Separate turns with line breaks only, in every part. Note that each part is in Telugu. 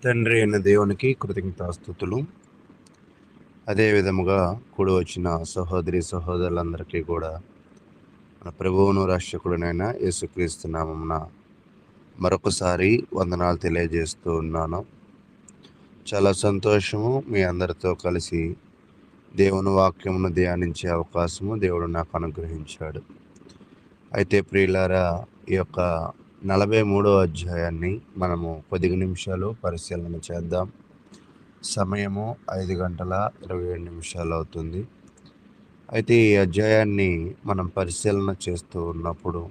తండ్రి అయిన దేవునికి కృతజ్ఞతాస్తుతులు. అదే విధముగా కూడి వచ్చిన సహోదరి సహోదరులందరికీ కూడా మన ప్రభువును రక్షకుడునైన యేసుక్రీస్తు నామమున మరొకసారి వందనాలు తెలియజేస్తూ ఉన్నాను. చాలా సంతోషము మీ అందరితో కలిసి దేవుని వాక్యమును ధ్యానించే అవకాశము దేవుడు నాకు అనుగ్రహించాడు. అయితే ప్రియులారా, ఈ యొక్క 43వ అధ్యాయాన్ని మనము 10 నిమిషాలు పరిశీలన చేద్దాం. సమయము 5:27 అవుతుంది. అయితే ఈ అధ్యాయాన్ని మనం పరిశీలన చేస్తూ ఉన్నప్పుడు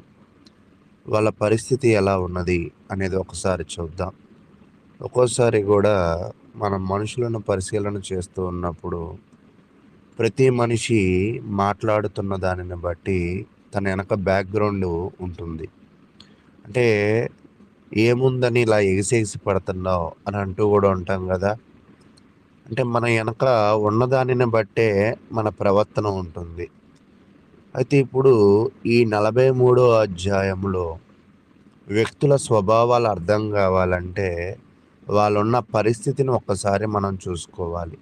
వాళ్ళ పరిస్థితి ఎలా ఉన్నది అనేది ఒకసారి చూద్దాం. ఒక్కోసారి కూడా మనం మనుషులను పరిశీలన చేస్తూ ఉన్నప్పుడు ప్రతి మనిషి మాట్లాడుతున్న దానిని బట్టి తన వెనక బ్యాక్గ్రౌండ్ ఉంటుంది. అంటే ఏముందని ఇలా ఎగిసేసి పడుతున్నావు అని అంటూ కూడా ఉంటాం కదా. అంటే మన వెనక ఉన్నదానిని బట్టే మన ప్రవర్తన ఉంటుంది. అయితే ఇప్పుడు ఈ 43వ అధ్యాయంలో వ్యక్తుల స్వభావాలు అర్థం కావాలంటే వాళ్ళున్న పరిస్థితిని ఒక్కసారి మనం చూసుకోవాలి.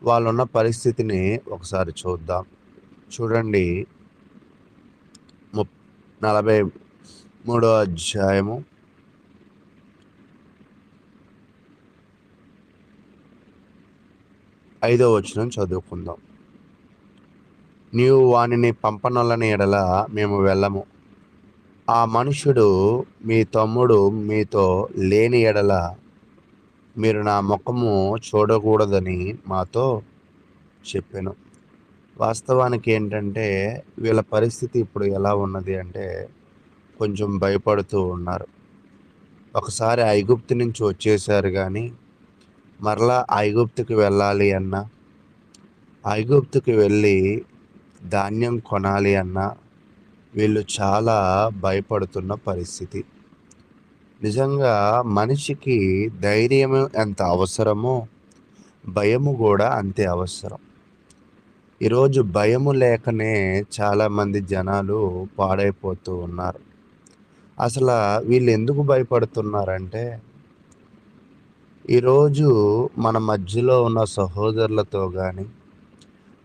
వాళ్ళున్న పరిస్థితిని ఒకసారి చూద్దాం. చూడండి, 43వ అధ్యాయము 5వ వచనం చదువుకుందాం. నీవు వానిని పంపనొల్లని ఎడల మేము వెళ్ళము. ఆ మనుష్యుడు మీ తమ్ముడు మీతో లేని ఎడల మీరు నా ముఖము చూడకూడదని మాతో చెప్పాను. వాస్తవానికి ఏంటంటే వీళ్ళ పరిస్థితి ఇప్పుడు ఎలా ఉన్నది అంటే కొంచెం భయపడుతూ ఉన్నారు. ఒకసారి ఐగుప్తు నుంచి వచ్చేసారు, కానీ మరలా ఐగుప్తుకి వెళ్ళాలి అన్నా, ఐగుప్తుకి వెళ్ళి ధాన్యం కొనాలి అన్నా వీళ్ళు చాలా భయపడుతున్న పరిస్థితి. నిజంగా మనిషికి ధైర్యం ఎంత అవసరమో భయము కూడా అంతే అవసరం. ఈరోజు భయము లేకనే చాలామంది జనాలు పాడైపోతూ ఉన్నారు. అసలు వీళ్ళు ఎందుకు భయపడుతున్నారంటే ఈరోజు మన మధ్యలో ఉన్న సహోదరులతో కానీ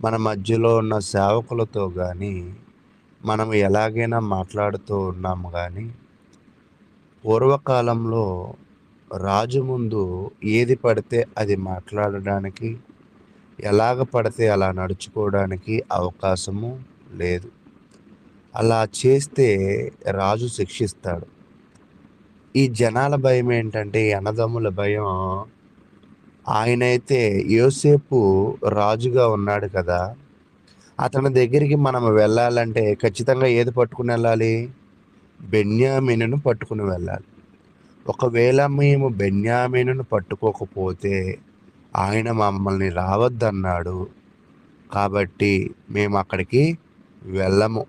మన మధ్యలో ఉన్న సేవకులతో కానీ మనం ఎలాగైనా మాట్లాడుతూ ఉన్నాము. కానీ పూర్వకాలంలో రాజు ముందు ఏది పడితే అది మాట్లాడడానికి, ఎలాగ పడితే అలా నడుచుకోవడానికి అవకాశము లేదు. అలా చేస్తే రాజు శిక్షిస్తాడు. ఈ జనాల భయం ఏంటంటే ఈ అన్నదమ్ముల భయం. ఆయనైతే యోసేపు రాజుగా ఉన్నాడు కదా, అతని దగ్గరికి మనం వెళ్ళాలంటే ఖచ్చితంగా ఏది పట్టుకుని వెళ్ళాలి? బెన్యామీనును పట్టుకుని వెళ్ళాలి. ఒకవేళ మేము బెన్యామీనును పట్టుకోకపోతే ఆయన మమ్మల్ని రావద్దన్నాడు, కాబట్టి మేము అక్కడికి వెళ్ళము.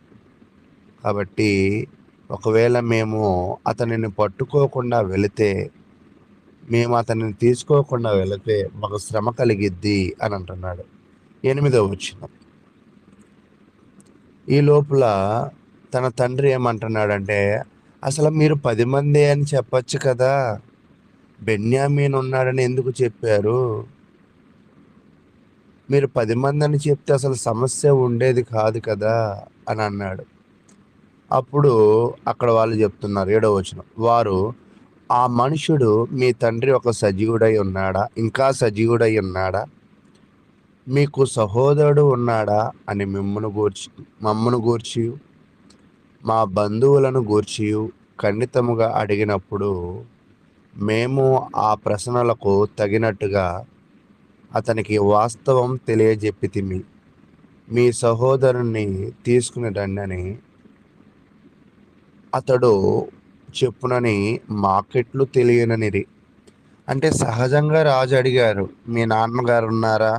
కాబట్టి ఒకవేళ మేము అతనిని పట్టుకోకుండా వెళితే, మేము అతనిని తీసుకోకుండా వెళితే మాకు శ్రమ కలిగిద్ది అని అంటున్నాడు. 8వ వచనం. ఈ లోపల తన తండ్రి ఏమంటున్నాడంటే, అసలు మీరు 10 మంది అని చెప్పచ్చు కదా, బెన్యామీన్ ఉన్నాడని ఎందుకు చెప్పారు? మీరు 10 మంది అని చెప్తే అసలు సమస్య ఉండేది కాదు కదా అని అన్నాడు. అప్పుడు అక్కడ వాళ్ళు చెప్తున్నారు, 7వ వచనం, వారు ఆ మనుషుడు మీ తండ్రి ఒక సజీవుడై ఉన్నాడా, ఇంకా సజీవుడై ఉన్నాడా, మీకు సహోదరుడు ఉన్నాడా అని మమ్మను గూర్చి మా బంధువులను గూర్చి ఖండితముగా అడిగినప్పుడు మేము ఆ ప్రశ్నలకు తగినట్టుగా అతనికి వాస్తవం తెలియజెప్పితిమి. మీ సహోదరుని తీసుకుని రండని అతడు చెప్పునని మాకెట్లు తెలియననిరి. అంటే సహజంగా రాజు అడిగారు, మీ నాన్నగారు ఉన్నారా,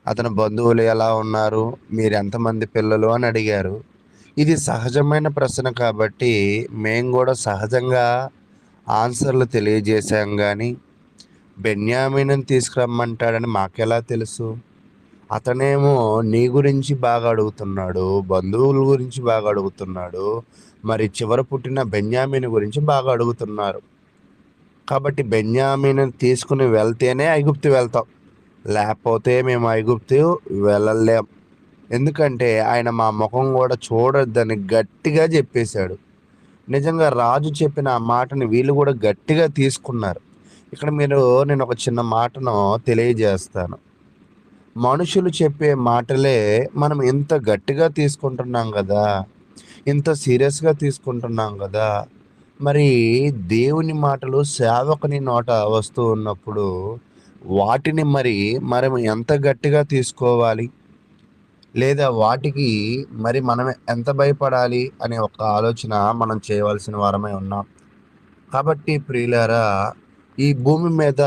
అతని బంధువులు ఎలా ఉన్నారు, మీరు ఎంతమంది పిల్లలు అని అడిగారు. ఇది సహజమైన ప్రశ్న కాబట్టి మేము కూడా సహజంగా ఆన్సర్లు తెలియజేశాం. కానీ బెన్యామీనుని తీసుకురమ్మంటాడని మాకెలా తెలుసు? అతనేమో నీ గురించి బాగా అడుగుతున్నాడు, బంధువుల గురించి బాగా అడుగుతున్నాడు, మరి చివర పుట్టిన బెన్యామీను గురించి బాగా అడుగుతున్నారు. కాబట్టి బెన్యామీను తీసుకుని వెళ్తేనే ఐగుప్తు వెళ్తాం, లేకపోతే మేము ఐగుప్తు వెళ్ళలేం. ఎందుకంటే ఆయన మా ముఖం కూడా చూడొద్దని గట్టిగా చెప్పేశాడు. నిజంగా రాజు చెప్పిన ఆ మాటని వీళ్ళు కూడా గట్టిగా తీసుకున్నారు. ఇక్కడ నేను ఒక చిన్న మాటను తెలియజేస్తాను. మనుషులు చెప్పే మాటలే మనం ఇంత గట్టిగా తీసుకుంటున్నాం కదా, ఇంత సీరియస్గా తీసుకుంటున్నాం కదా. మరి దేవుని మాటలు సేవకుని నోట వస్తూ ఉన్నప్పుడు వాటిని మనం ఎంత గట్టిగా తీసుకోవాలి, లేదా వాటికి మనం ఎంత భయపడాలి అనే ఒక ఆలోచన మనం చేయవలసిన వారమై ఉన్నాం. కాబట్టి ప్రియులారా, ఈ భూమి మీద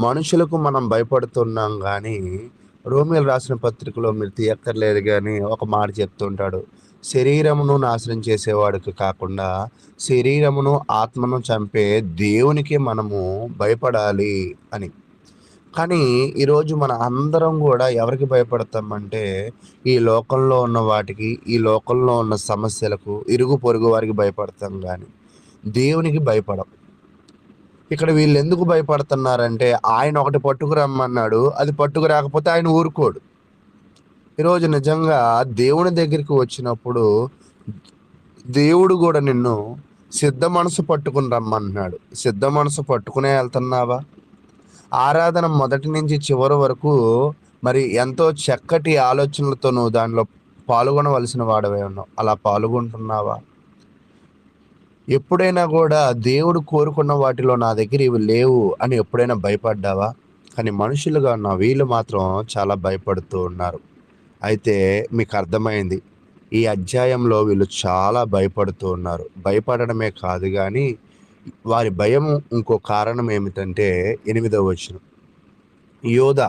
మనుషులకు మనం భయపడుతున్నాం కానీ, రోమియోలు రాసిన పత్రికలో మీరు తీయక్కర్లేదు కానీ ఒక మాట చెప్తుంటాడు. శరీరమును నాశనం చేసేవాడికి కాకుండా శరీరమును ఆత్మను చంపే దేవునికి మనము భయపడాలి అని. కానీ ఈరోజు మన అందరం కూడా ఎవరికి భయపడతామంటే, ఈ లోకంలో ఉన్న వాటికి, ఈ లోకంలో ఉన్న సమస్యలకు, ఇరుగు పొరుగు వారికి భయపడతాం కానీ దేవునికి భయపడం. ఇక్కడ వీళ్ళు ఎందుకు భయపడుతున్నారంటే, ఆయన ఒకటి పట్టుకురమ్మన్నాడు, అది పట్టుకు రాకపోతే ఆయన ఊరుకోడు. ఈరోజు నిజంగా దేవుని దగ్గరికి వచ్చినప్పుడు దేవుడు కూడా నిన్ను సిద్ధ మనసు పట్టుకుని రమ్మన్నాడు. సిద్ధ మనసు పట్టుకునే వెళ్తున్నావా? ఆరాధన మొదటి నుంచి చివరి వరకు ఎంతో చక్కటి ఆలోచనలతో నువ్వు దానిలో పాల్గొనవలసిన వాడవే ఉన్నావు. అలా పాల్గొంటున్నావా? ఎప్పుడైనా కూడా దేవుడు కోరుకున్న వాటిలో నా దగ్గర ఇవి లేవు అని ఎప్పుడైనా భయపడ్డావా? కానీ మనుషులుగా ఉన్న వీళ్ళు మాత్రం చాలా భయపడుతూ ఉన్నారు. అయితే మీకు అర్థమైంది, ఈ అధ్యాయంలో వీళ్ళు చాలా భయపడుతూ ఉన్నారు. భయపడడమే కాదు కానీ వారి భయం ఇంకో కారణం ఏమిటంటే 8వ వచనం. యోధా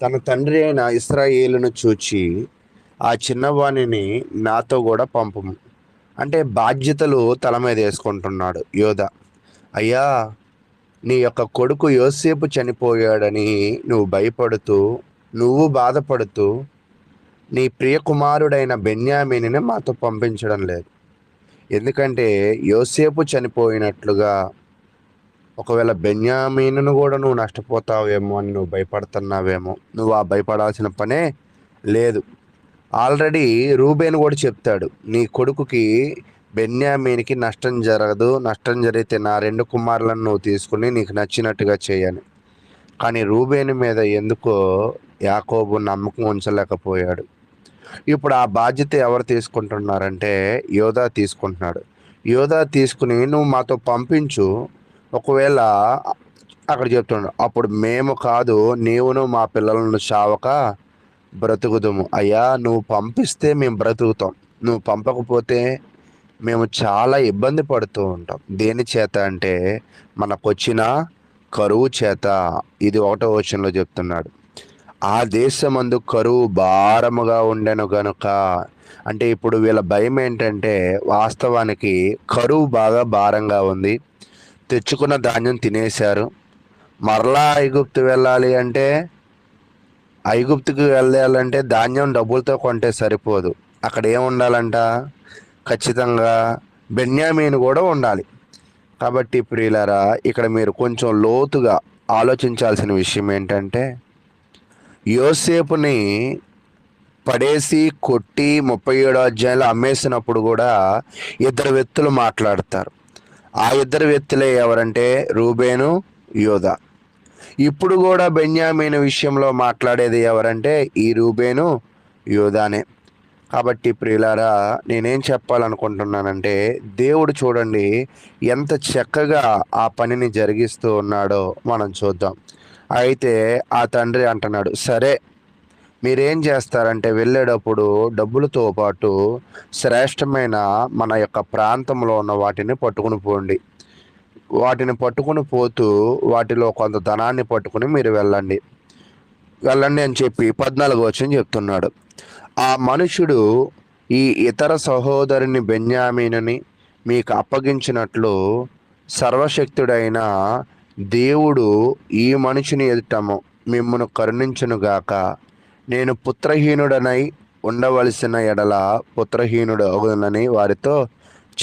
తన తండ్రి అయిన ఇశ్రాయేలును చూచి, ఆ చిన్నవాణిని నాతో కూడా పంపుము. అంటే బాధ్యతలు తల మీద వేసుకుంటున్నాడు యోధా. అయ్యా, నీ యొక్క కొడుకు యోసేపు చనిపోయాడని నువ్వు భయపడుతూ, నువ్వు బాధపడుతూ నీ ప్రియ కుమారుడైన బెన్యామీనుని మాతో పంపించడం లేదు. ఎందుకంటే యోసేపు చనిపోయినట్లుగా ఒకవేళ బెన్యామీనును కూడా నువ్వు నష్టపోతావేమో అని నువ్వు భయపడుతున్నావేమో. నువ్వు ఆ భయపడాల్సిన పనే లేదు. ఆల్రెడీ రూబేను కూడా చెప్తాడు, నీ కొడుకుకి బెన్యామీనికి నష్టం జరగదు, నష్టం జరిగితే నా 2 కుమారులను నువ్వు తీసుకుని నీకు నచ్చినట్టుగా చేయని. కానీ రూబేను మీద ఎందుకో యాకోబు నమ్మకం ఉంచలేకపోయాడు. ఇప్పుడు ఆ బాధ్యత ఎవరు తీసుకుంటున్నారంటే యోధా తీసుకుంటున్నాడు. యోధా తీసుకుని నువ్వు మాతో పంపించు, ఒకవేళ అక్కడ చెప్తున్నాడు, అప్పుడు మేము కాదు నీవును మా పిల్లలను చావక బ్రతుకుదుము. అయ్యా, నువ్వు పంపిస్తే మేము బ్రతుకుతాం, నువ్వు పంపకపోతే మేము చాలా ఇబ్బంది పడుతూ ఉంటాం. దేని చేత అంటే మనకొచ్చిన కరువు చేత. ఇది 1వ వచనంలో చెప్తున్నాడు. ఆ దేశమందు కరువు భారముగా ఉండెను గనుక. అంటే ఇప్పుడు వీళ్ళ భయం ఏంటంటే, వాస్తవానికి కరువు బాగా భారంగా ఉంది. తెచ్చుకున్న ధాన్యం తినేశారు. మరలా ఐగుప్తు వెళ్ళాలి అంటే, ఐగుప్తుకి వెళ్ళాలంటే ధాన్యం డబ్బులతో కొంటే సరిపోదు. అక్కడ ఏముండాలంట? ఖచ్చితంగా బెన్యామీను కూడా ఉండాలి. కాబట్టి ప్రియులారా, ఇక్కడ మీరు కొంచెం లోతుగా ఆలోచించాల్సిన విషయం ఏంటంటే, యోసేపుని పడేసి కొట్టి 37వ అధ్యాయంలో అమ్మేసినప్పుడు కూడా 2 వ్యక్తులు మాట్లాడతారు. ఆ 2 వ్యక్తులే ఎవరంటే రూబేను, యోధా. ఇప్పుడు కూడా బెన్యామీను విషయంలో మాట్లాడేది ఎవరంటే ఈ రూబేను, యోధానే. కాబట్టి ప్రియులారా, నేనేం చెప్పాలనుకుంటున్నానంటే, దేవుడు చూడండి ఎంత చక్కగా ఆ పనిని జరిగిస్తూ ఉన్నాడో మనం చూద్దాం. అయితే ఆ తండ్రి అంటున్నాడు, సరే మీరేం చేస్తారంటే వెళ్ళేటప్పుడు డబ్బులతో పాటు శ్రేష్టమైన మన యొక్క ప్రాంతంలో ఉన్న వాటిని పట్టుకుని పోండి. వాటిని పట్టుకుని పోతూ వాటిలో కొంత ధనాన్ని పట్టుకుని మీరు వెళ్ళండి అని చెప్పి 14వ వచనం చెప్తున్నాడు. ఆ మనుషుడు ఈ ఇతర సహోదరుని బెన్యామీనుని మీకు అప్పగించినట్లు సర్వశక్తుడైన దేవుడు ఈ మనుషుని ఎదుటము మిమ్మును కరుణించునుగాక. నేను పుత్రహీనుడనై ఉండవలసిన ఎడల పుత్రహీనుడు అగునని వారితో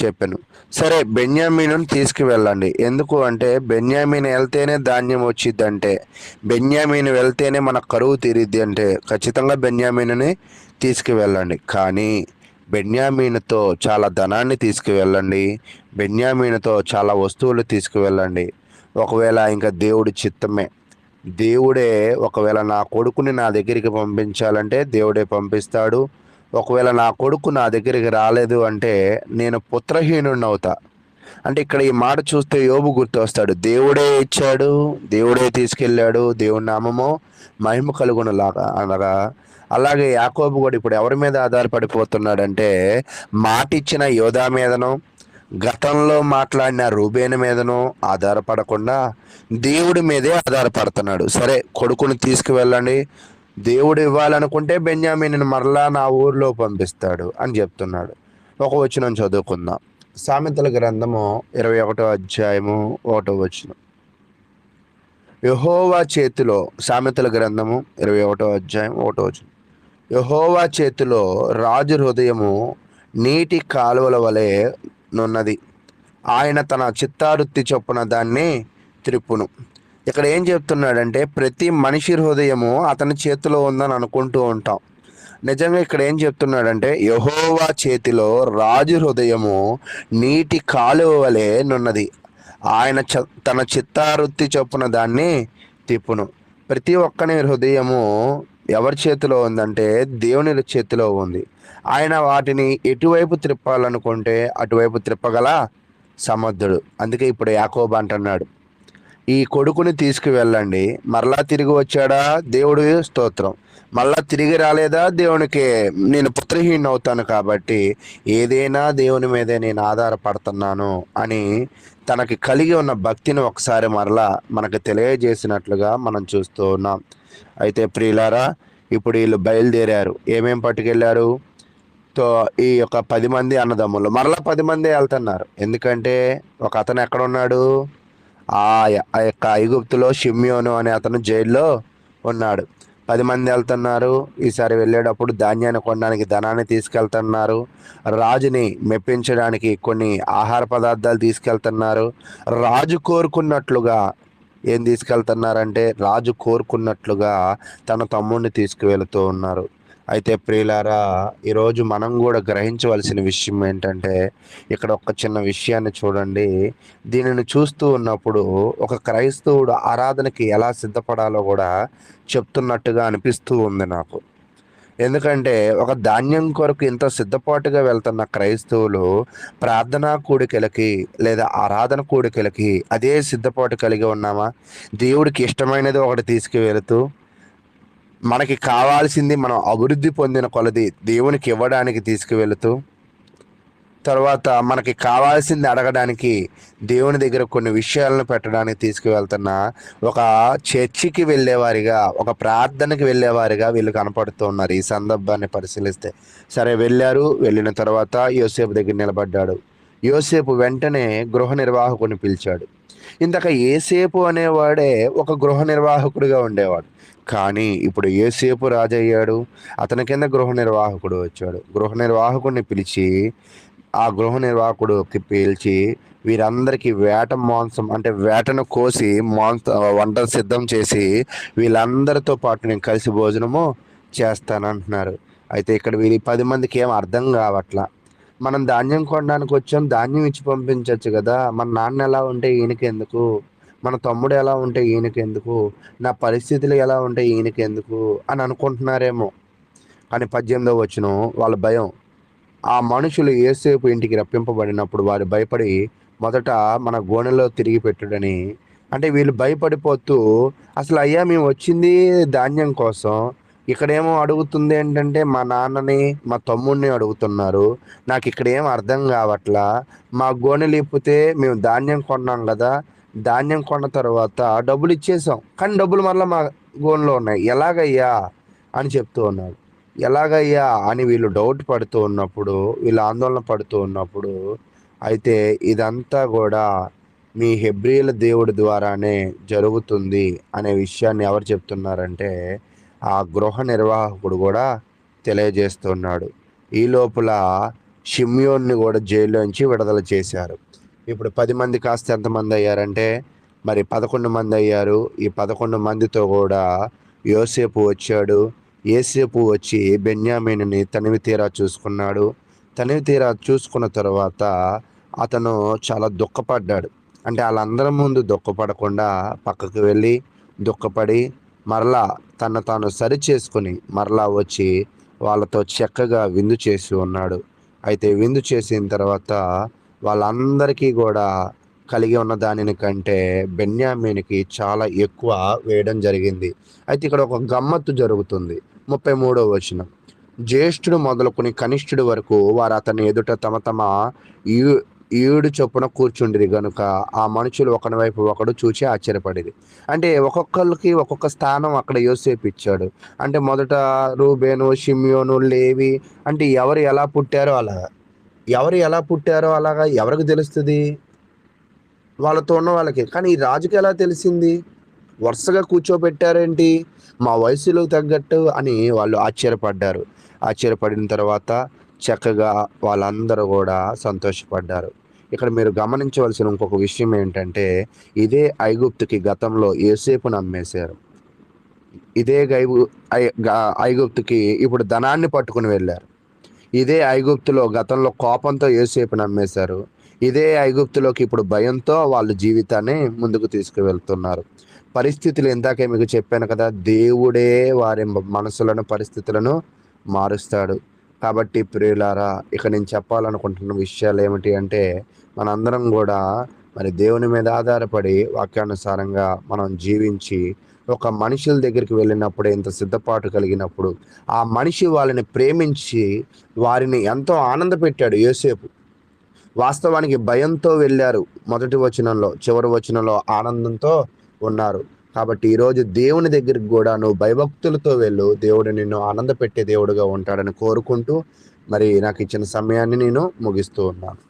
చెప్పాను. సరే బెన్యామీనుని తీసుకువెళ్ళండి. ఎందుకు అంటే బెన్యామీన్ వెళ్తేనే ధాన్యం వచ్చిద్దంటే, బెన్యామీన్ వెళ్తేనే మన కరువు తీరిద్ది అంటే ఖచ్చితంగా బెన్యామీనుని తీసుకువెళ్ళండి. కానీ బెన్యామీనుతో చాలా ధనాన్ని తీసుకువెళ్ళండి. బెన్యామీనుతో చాలా వస్తువులు తీసుకువెళ్ళండి. ఒకవేళ ఇంకా దేవుడి చిత్తమే, దేవుడే ఒకవేళ నా కొడుకుని నా దగ్గరికి పంపించాలంటే దేవుడే పంపిస్తాడు. ఒకవేళ నా కొడుకు నా దగ్గరికి రాలేదు అంటే నేను పుత్రహీనుడిని అవుతా. అంటే ఇక్కడ ఈ మాట చూస్తే యోబు గుర్తొస్తాడు. దేవుడే ఇచ్చాడు, దేవుడే తీసుకెళ్ళాడు, దేవుని నామము మహిమ కలుగును లాగా అనగా, అలాగే యాకోబు కూడా ఇప్పుడు ఎవరి మీద ఆధారపడిపోతున్నాడంటే మాటిచ్చిన యోధా మీదనో గతంలో మాట్లాడిన రూబేను మీదనో ఆధారపడకుండా దేవుడి మీదే ఆధారపడుతున్నాడు. సరే కొడుకుని తీసుకువెళ్ళండి, దేవుడు ఇవ్వాలనుకుంటే బెన్యామీనుని మరలా నా ఊర్లో పంపిస్తాడు అని చెప్తున్నాడు. ఒక వచనం చదువుకుందాం. సామెతల గ్రంథము 21 అధ్యాయము 1 వచనం. యెహోవా చేతిలో, సామెతల గ్రంథము 21 అధ్యాయం 1 వచనం. యెహోవా చేతిలో రాజు హృదయము నీటి కాలువల వలె నున్నది, ఆయన తన చిత్తావృత్తి చొప్పున దాన్ని త్రిప్పును. ఇక్కడ ఏం చెప్తున్నాడంటే ప్రతి మనిషి హృదయము అతని చేతిలో ఉందని అనుకుంటూ ఉంటాం. నిజంగా ఇక్కడ ఏం చెప్తున్నాడంటే యెహోవా చేతిలో రాజు హృదయము నీటి కాలువ వలె నున్నది, ఆయన తన చిత్తావృత్తి చొప్పున దాన్ని తిప్పును. ప్రతి ఒక్కని హృదయము ఎవరి చేతిలో ఉందంటే దేవుని చేతిలో ఉంది. ఆయన వాటిని ఎటువైపు త్రిప్పాలనుకుంటే అటువైపు త్రిప్పగల సమర్థుడు. అందుకే ఇప్పుడు యాకోబు అంటున్నాడు, ఈ కొడుకుని తీసుకువెళ్ళండి. మరలా తిరిగి వచ్చాడా, దేవుడు స్తోత్రం. మళ్ళా తిరిగి రాలేదా, దేవునికి నేను పుత్రహీన అవుతాను. కాబట్టి ఏదైనా దేవుని మీదే నేను ఆధారపడుతున్నాను అని తనకి కలిగి ఉన్న భక్తిని ఒకసారి మరలా మనకు తెలియజేసినట్లుగా మనం చూస్తూ ఉన్నాం. అయితే ప్రియులారా, ఇప్పుడు వీళ్ళు బయలుదేరారు. ఏమేం పట్టుకెళ్ళారు? ఈ యొక్క 10 మంది అన్నదమ్ములు మరలా 10 మంది వెళ్తున్నారు. ఎందుకంటే ఒక అతను ఎక్కడ ఉన్నాడు, ఆ యొక్క ఐగుప్తులో షిమ్యోను అనే అతను జైల్లో ఉన్నాడు. 10 మంది వెళ్తున్నారు. ఈసారి వెళ్ళేటప్పుడు ధాన్యాన్ని కొనడానికి ధనాన్ని తీసుకెళ్తున్నారు. రాజుని మెప్పించడానికి కొన్ని ఆహార పదార్థాలు తీసుకెళ్తున్నారు. రాజు కోరుకున్నట్లుగా ఏం తీసుకెళ్తున్నారంటే రాజు కోరుకున్నట్లుగా తన తమ్ముడిని తీసుకువెళుతూ ఉన్నారు. అయితే ప్రియులారా, ఈరోజు మనం కూడా గ్రహించవలసిన విషయం ఏంటంటే ఇక్కడ ఒక చిన్న విషయాన్ని చూడండి. దీనిని చూస్తూ ఉన్నప్పుడు ఒక క్రైస్తవుడు ఆరాధనకి ఎలా సిద్ధపడాలో కూడా చెప్తున్నట్టుగా అనిపిస్తూ ఉంది నాకు. ఎందుకంటే ఒక ధాన్యం కొరకు ఇంత సిద్ధపాటుగా వెళ్తున్న క్రైస్తవులు ప్రార్థనా కూడికలకి లేదా ఆరాధన కూడికలకి అదే సిద్ధపాటు కలిగి ఉన్నామా? దేవుడికి ఇష్టమైనది ఒకటి తీసుకువెళుతూ మనకి కావాల్సింది మనం అభివృద్ధి పొందిన కొలది దేవునికి ఇవ్వడానికి తీసుకువెళుతూ, తర్వాత మనకి కావాల్సింది అడగడానికి దేవుని దగ్గర కొన్ని విషయాలను పెట్టడానికి తీసుకువెళ్తున్న ఒక చర్చికి వెళ్ళేవారిగా, ఒక ప్రార్థనకి వెళ్ళేవారిగా వీళ్ళు కనపడుతూ ఉన్నారు ఈ సందర్భాన్ని పరిశీలిస్తే. సరే వెళ్ళారు. వెళ్ళిన తర్వాత యోసేపు దగ్గర నిలబడ్డాడు. యోసేపు వెంటనే గృహ నిర్వాహకుని పిలిచాడు. ఇంతక ఏసేపు అనేవాడే ఒక గృహ నిర్వాహకుడిగా ఉండేవాడు. కానీ ఇప్పుడు ఏసేపు రాజయ్యాడు. అతని కింద గృహ నిర్వాహకుడు వచ్చాడు. గృహ నిర్వాహకుడిని పిలిచి ఆ గృహ నిర్వాహకుడికి పిలిచి వీరందరికీ వేట మాంసం అంటే వేటను కోసి వంట సిద్ధం చేసి వీళ్ళందరితో పాటు నేను కలిసి భోజనము చేస్తానంటున్నారు. అయితే ఇక్కడ వీరి 10 మందికి ఏం అర్థం కావట్లా. మనం ధాన్యం కొనడానికి వచ్చాం, ధాన్యం ఇచ్చి పంపించవచ్చు కదా, మన నాన్న ఎలా ఉంటే ఈయనకెందుకు, మన తమ్ముడు ఎలా ఉంటే ఈయనకెందుకు, నా పరిస్థితులు ఎలా ఉంటే ఈయనకెందుకు అని అనుకుంటున్నారేమో. కానీ 18వ వచనం వాళ్ళ భయం. ఆ మనుషులు యేసేపు ఇంటికి రప్పింపబడినప్పుడు వారు భయపడి మొదట మన గోనెలో తిరిగి పెట్టుడని. అంటే వీళ్ళు భయపడిపోతూ అసలు అయ్యా మేము వచ్చింది ధాన్యం కోసం, ఇక్కడేమో అడుగుతుంది ఏంటంటే మా నాన్నని మా తమ్ముడిని అడుగుతున్నారు, నాకు ఇక్కడ ఏం అర్థం కావట్లా, మా గోనెలు ఇప్పితే మేము ధాన్యం కొన్నాం కదా, ధాన్యం కొన్న తర్వాత డబ్బులు ఇచ్చేసాం కానీ డబ్బులు మరలా మా గోనెలో ఉన్నాయి, ఎలాగయ్యా అని చెప్తూ ఉన్నాడు. ఎలాగయ్యా అని వీళ్ళు డౌట్ పడుతూ ఉన్నప్పుడు, వీళ్ళు ఆందోళన పడుతూ ఉన్నప్పుడు, అయితే ఇదంతా కూడా మీ హెబ్రీయుల దేవుడి ద్వారానే జరుగుతుంది అనే విషయాన్ని ఎవరు చెప్తున్నారంటే ఆ గృహ నిర్వాహకుడు కూడా తెలియజేస్తున్నాడు. ఈ లోపల షిమ్యోన్ని కూడా జైల్లోంచి విడుదల చేశారు. ఇప్పుడు 10 మంది కాస్త ఎంతమంది అయ్యారంటే మరి 11 మంది అయ్యారు. ఈ 11 మందితో కూడా యోసేపు వచ్చాడు. యోసేపు వచ్చి బెన్యామీనుని తనివి తీరా చూసుకున్నాడు. తనివి తీరా చూసుకున్న తర్వాత అతను చాలా దుఃఖపడ్డాడు. అంటే ఆళ్ళందరి ముందు దుఃఖపడకుండా పక్కకు వెళ్ళి దుఃఖపడి మరలా తను తాను సరిచేసుకొని మరలా వచ్చి వాళ్ళతో చక్కగా విందు చేసి ఉన్నాడు. అయితే విందు చేసిన తర్వాత వాళ్ళందరికీ కూడా కలిగి ఉన్న దానిని కంటే బెన్యామీనుకి చాలా ఎక్కువ వేయడం జరిగింది. అయితే ఇక్కడ ఒక గమ్మత్తు జరుగుతుంది. 33వ వచనం. జ్యేష్ఠుడు మొదలుకొని కనిష్ఠుడి వరకు వారు అతని ఎదుట తమ తమ యూ ఈడు చొప్పున కూర్చుండిరి గనుక ఆ మనుషులు ఒకని వైపు ఒకడు చూచి ఆశ్చర్యపడిరి. అంటే ఒక్కొక్కళ్ళకి ఒక్కొక్క స్థానం అక్కడ యోసేపు ఇచ్చాడు. అంటే మొదట రూబేను, షిమ్యోను, లేవి అంటే ఎవరు ఎలా పుట్టారో అలాగా ఎవరికి తెలుస్తుంది? వాళ్ళతో ఉన్న వాళ్ళకి. కానీ ఈ రాజుకి ఎలా తెలిసింది? వరుసగా కూర్చోబెట్టారేంటి? మా వయసులో తగ్గట్టు అని వాళ్ళు ఆశ్చర్యపడ్డారు. ఆశ్చర్యపడిన తర్వాత చక్కగా వాళ్ళందరూ కూడా సంతోషపడ్డారు. ఇక్కడ మీరు గమనించవలసిన ఇంకొక విషయం ఏంటంటే, ఇదే ఐగుప్తుకి గతంలో యోసేపును అమ్మేశారు. ఇదే ఐగుప్తుకి ఇప్పుడు ధనాన్ని పట్టుకుని వెళ్ళారు. ఇదే ఐగుప్తులో గతంలో కోపంతో యోసేపును అమ్మేశారు. ఇదే ఐగుప్తులోకి ఇప్పుడు భయంతో వాళ్ళ జీవితాన్ని ముందుకు తీసుకువెళ్తున్నారు. పరిస్థితులు ఇందాకే మీకు చెప్పాను కదా, దేవుడే వారి మనసులను, పరిస్థితులను మారుస్తాడు. కాబట్టి ప్రియులారా, ఇక నేను చెప్పాలనుకుంటున్న విషయాలు ఏమిటి అంటే, మనందరం కూడా మరి దేవుని మీద ఆధారపడి వాక్యానుసారంగా మనం జీవించి ఒక మనుషుల దగ్గరికి వెళ్ళినప్పుడు ఎంత సిద్ధపాటు కలిగినప్పుడు ఆ మనిషి వాళ్ళని ప్రేమించి వారిని ఎంతో ఆనందపెట్టాడు యోసేపు. వాస్తవానికి భయంతో వెళ్ళారు మొదటి వచనంలో, చివరి వచనంలో ఆనందంతో ఉన్నారు. కాబట్టి ఈరోజు దేవుని దగ్గరికి కూడా నువ్వు భయభక్తులతో వెళ్ళు. దేవుడు నిన్ను ఆనందపెట్టే దేవుడుగా ఉంటాడని కోరుకుంటూ మరి నాకు ఇచ్చిన సమయాన్ని నేను ముగిస్తూ ఉన్నాను.